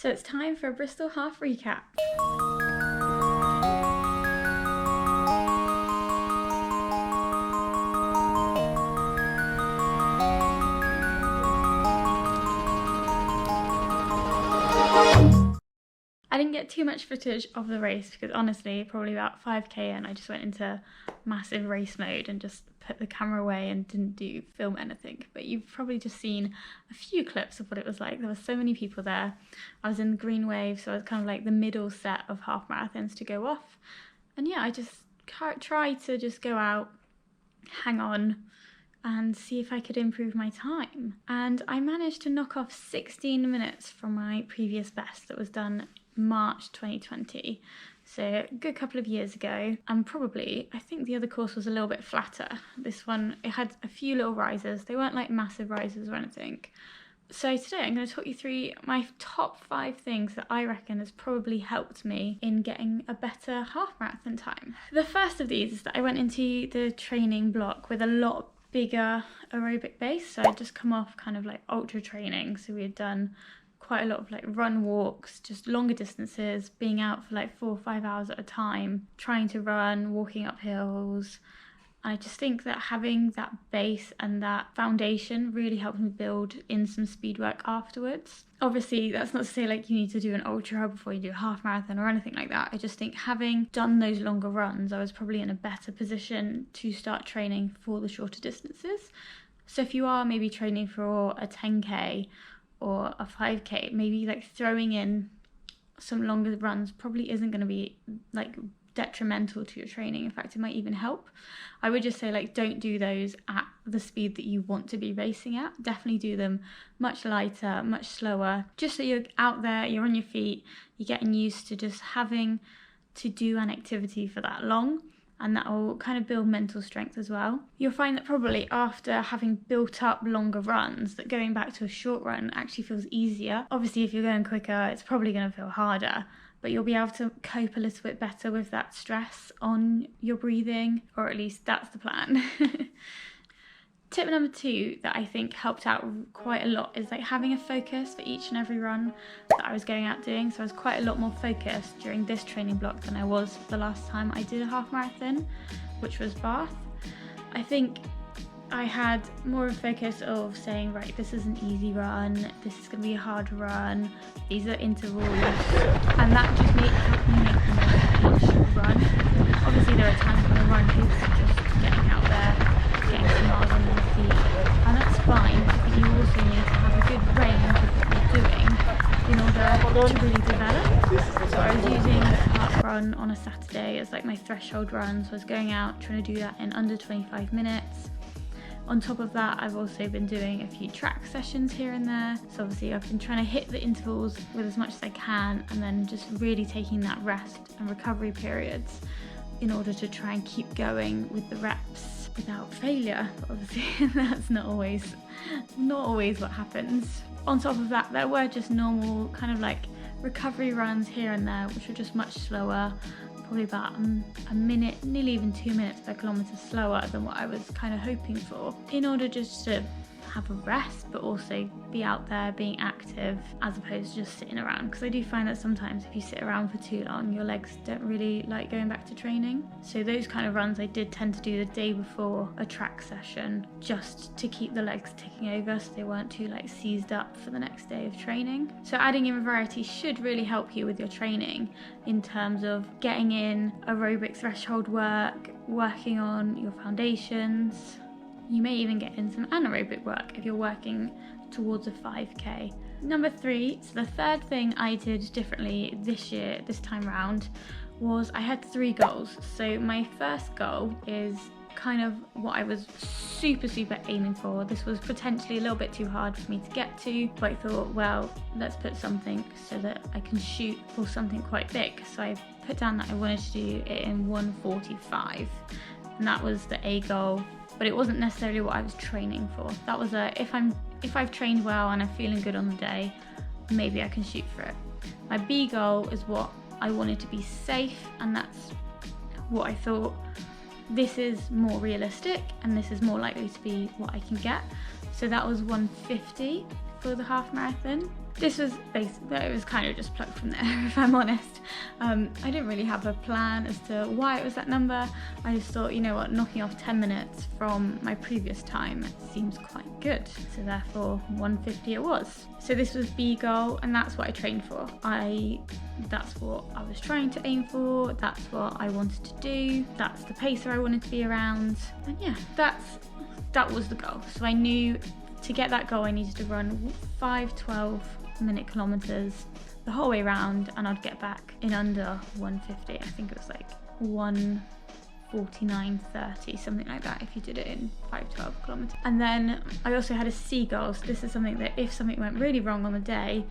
So it's time for a Bristol Half recap. I didn't get too much footage of the race because honestly, probably about 5k in, I just went into massive race mode and just put the camera away and didn't film anything. But you've probably just seen a few clips of what it was like. There were so many people there. I was in the green wave, so I was kind of like the middle set of half marathons to go off. And yeah, I just tried to just go out, hang on, and see if I could improve my time. And I managed to knock off 16 minutes from my previous best that was done March 2020, so a good couple of years ago. And probably, I think the other course was a little bit flatter. This one, it had a few little rises. They weren't like massive rises or anything. So today I'm going to talk you through my top 5 things that I reckon has probably helped me in getting a better half marathon time. The first of these is that I went into the training block with a lot bigger aerobic base. So I'd just come off kind of like ultra training, so we had done quite a lot of like run walks, just longer distances, being out for like 4 or 5 hours at a time, trying to run, walking up hills. And I just think that having that base and that foundation really helped me build in some speed work afterwards. Obviously, that's not to say like you need to do an ultra before you do a half marathon or anything like that. I just think having done those longer runs, I was probably in a better position to start training for the shorter distances. So if you are maybe training for a 10k or a 5k, maybe like throwing in some longer runs probably isn't going to be like detrimental to your training. In fact, it might even help. I would just say like don't do those at the speed that you want to be racing at. Definitely do them much lighter, much slower, just so you're out there, you're on your feet, you're getting used to just having to do an activity for that long. And that will kind of build mental strength as well. You'll find that probably after having built up longer runs, that going back to a short run actually feels easier. Obviously, if you're going quicker, it's probably going to feel harder, but you'll be able to cope a little bit better with that stress on your breathing, or at least that's the plan. Tip number 2 that I think helped out quite a lot is like having a focus for each and every run that I was going out doing. So I was quite a lot more focused during this training block than I was the last time I did a half marathon, which was Bath. I think I had more of a focus of saying, right, this is an easy run, this is going to be a hard run, these are intervals, and that just helped me make the most of each run. Obviously there are times when a run is just getting out there, getting some miles under your feet, and that's fine, but you also need to have a good range of what you're doing in order to really develop. So I was using the park run on a Saturday as like my threshold run, so I was going out trying to do that in under 25 minutes. On top of that, I've also been doing a few track sessions here and there. So obviously I've been trying to hit the intervals with as much as I can, and then just really taking that rest and recovery periods in order to try and keep going with the reps without failure. But obviously that's not always what happens. On top of that, there were just normal kind of like recovery runs here and there, which were just much slower, probably about a minute, nearly even 2 minutes per kilometre slower than what I was kind of hoping for, in order just to have a rest, but also be out there being active as opposed to just sitting around. Because I do find that sometimes if you sit around for too long, your legs don't really like going back to training. So those kind of runs I did tend to do the day before a track session, just to keep the legs ticking over so they weren't too like seized up for the next day of training. So adding in variety should really help you with your training in terms of getting in aerobic threshold work, working on your foundations. You may even get in some anaerobic work if you're working towards a 5k. Number 3, so the third thing I did differently this time round, was I had 3 goals. So my first goal is kind of what I was super aiming for. This was potentially a little bit too hard for me to get to, but I thought, well, let's put something so that I can shoot for something quite big. So I put down that I wanted to do it in 1:45, and that was the A goal. But it wasn't necessarily what I was training for. That was if I've trained well and I'm feeling good on the day, maybe I can shoot for it. My B goal is what I wanted to be safe, and that's what I thought, this is more realistic and this is more likely to be what I can get. So that was 150 for the half marathon. this was basically, it was kind of just plucked from there, if I'm honest. I didn't really have a plan as to why it was that number. I just thought, you know what, knocking off 10 minutes from my previous time seems quite good. So therefore 150 it was. So this was B goal, and that's what I trained for. That's what I was trying to aim for. That's what I wanted to do. That's the pacer I wanted to be around. And yeah, that was the goal. So I knew to get that goal I needed to run 5 12-minute kilometers the whole way around, and I'd get back in under 150. I think it was like 1:49:30, something like that, if you did it in 5 12 kilometers. And then I also had a C goal. So this is something that if something went really wrong on the day,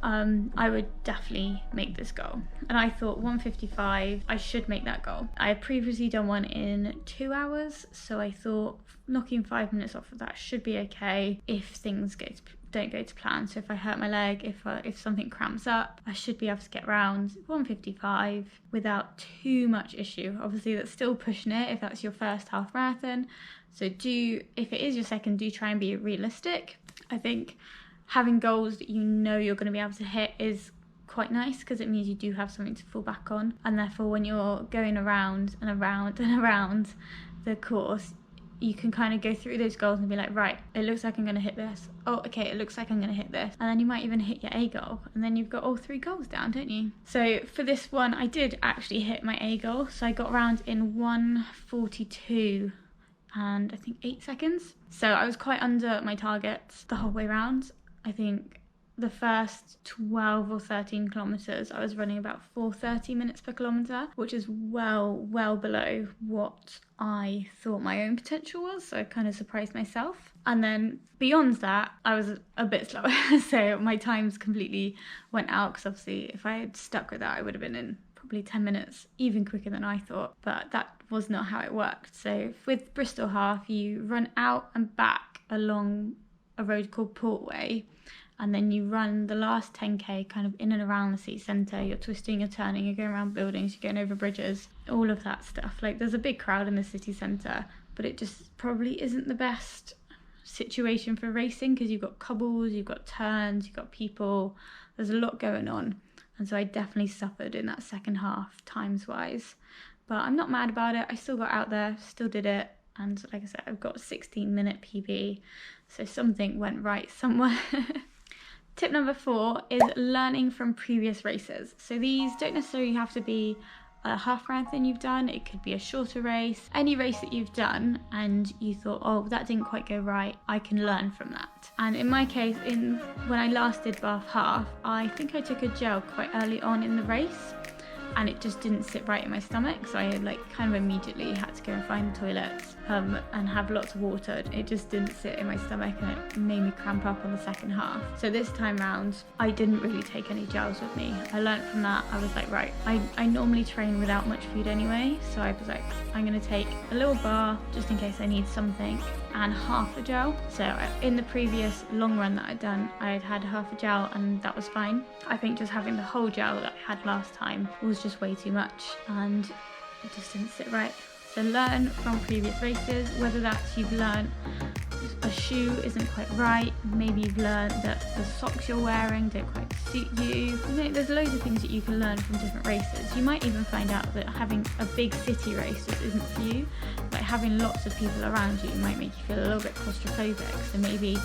I would definitely make this goal. And I thought 1:55, I should make that goal. I had previously done one in 2 hours, so I thought knocking 5 minutes off of that should be okay if things don't go to plan. So if I hurt my leg, if something cramps up, I should be able to get around 1:55 without too much issue. Obviously that's still pushing it if that's your first half marathon. So if it is your second, do try and be realistic. I think having goals that you know you're going to be able to hit is quite nice, because it means you do have something to fall back on, and therefore when you're going around and around and around the course, you can kind of go through those goals and be like, right, it looks like I'm going to hit this. Oh, okay, it looks like I'm going to hit this. And then you might even hit your A goal, and then you've got all 3 goals down, don't you? So for this one, I did actually hit my A goal. So I got around in 1:42 and I think 8 seconds. So I was quite under my targets the whole way around. I think the first 12 or 13 kilometers I was running about 4:30 minutes per kilometer, which is well below what I thought my own potential was, so I kind of surprised myself. And then beyond that I was a bit slower so my times completely went out, because obviously if I had stuck with that I would have been in probably 10 minutes, even quicker than I thought, but that was not how it worked. So with Bristol Half, you run out and back along a road called Portway, and then you run the last 10k kind of in and around the city centre. You're twisting, you're turning, you're going around buildings, you're going over bridges, all of that stuff. Like, there's a big crowd in the city centre, but it just probably isn't the best situation for racing, because you've got cobbles, you've got turns, you've got people, there's a lot going on. And so I definitely suffered in that second half times wise, but I'm not mad about it. I still got out there, still did it. And like I said, I've got a 16-minute PB, so something went right somewhere. Tip number 4 is learning from previous races. So these don't necessarily have to be a half marathon you've done. It could be a shorter race, any race that you've done and you thought, oh, that didn't quite go right, I can learn from that. And in my case, when I last did Bath Half, I think I took a gel quite early on in the race, and it just didn't sit right in my stomach, so I kind of immediately had to go and find the toilets and have lots of water. It just didn't sit in my stomach, and it made me cramp up on the second half. So this time round I didn't really take any gels with me. I learned from that. I was like, right, I normally train without much food anyway, so I was like, I'm going to take a little bar just in case I need something, and half a gel. So in the previous long run that I'd done, I had half a gel and that was fine. I think just having the whole gel that I had last time was just way too much, and it just didn't sit right. So learn from previous races, whether that's you've learned a shoe isn't quite right, maybe you've learned that the socks you're wearing don't quite suit you. There's loads of things that you can learn from different races. You might even find out that having a big city race just isn't for you. Like, having lots of people around you might make you feel a little bit claustrophobic, so maybe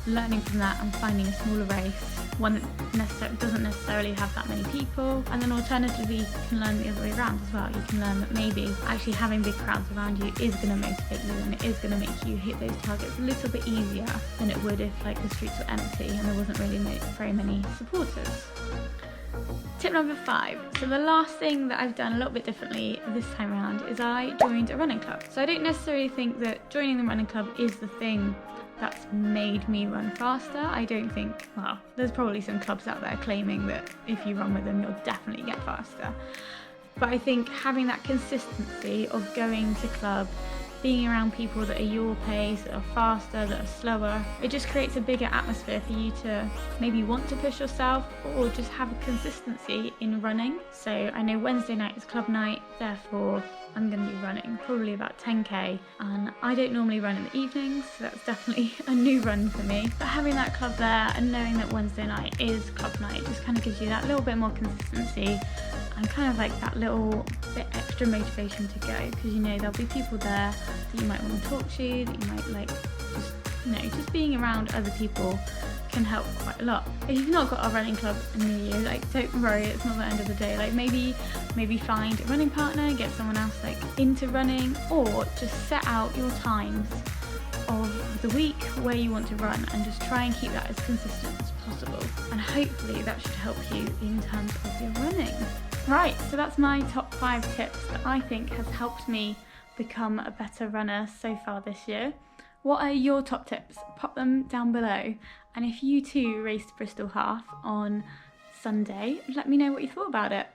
learning from that and finding a smaller race, one that doesn't necessarily have that many people. And then alternatively, you can learn the other way around as well. You can learn that maybe actually having big crowds around you is going to motivate you, and it is going to make you hit those targets a little bit easier than it would if the streets were empty and there wasn't really very many supporters. Tip number 5. So the last thing that I've done a little bit differently this time around is I joined a running club. So I don't necessarily think that joining the running club is the thing that's made me run faster. I don't think, well, there's probably some clubs out there claiming that if you run with them, you'll definitely get faster. But I think having that consistency of going to club being around people that are your pace, that are faster, that are slower. It just creates a bigger atmosphere for you to maybe want to push yourself or just have a consistency in running. So I know Wednesday night is club night, therefore I'm going to be running probably about 10k, and I don't normally run in the evenings, so that's definitely a new run for me. But having that club there and knowing that Wednesday night is club night just kind of gives you that little bit more consistency and kind of like that little bit extra motivation to go, because you know there'll be people there that you might want to talk to, that you might like just, you know, just being around other people can help quite a lot. If you've not got a running club near you, like don't worry, it's not the end of the day. Like maybe find a running partner, get someone else like into running, or just set out your times of the week where you want to run and just try and keep that as consistent as possible. And hopefully that should help you in terms of your running. Right, so that's my top 5 tips that I think has helped me become a better runner so far this year. What are your top tips? Pop them down below. And if you too raced Bristol Half on Sunday, let me know what you thought about it.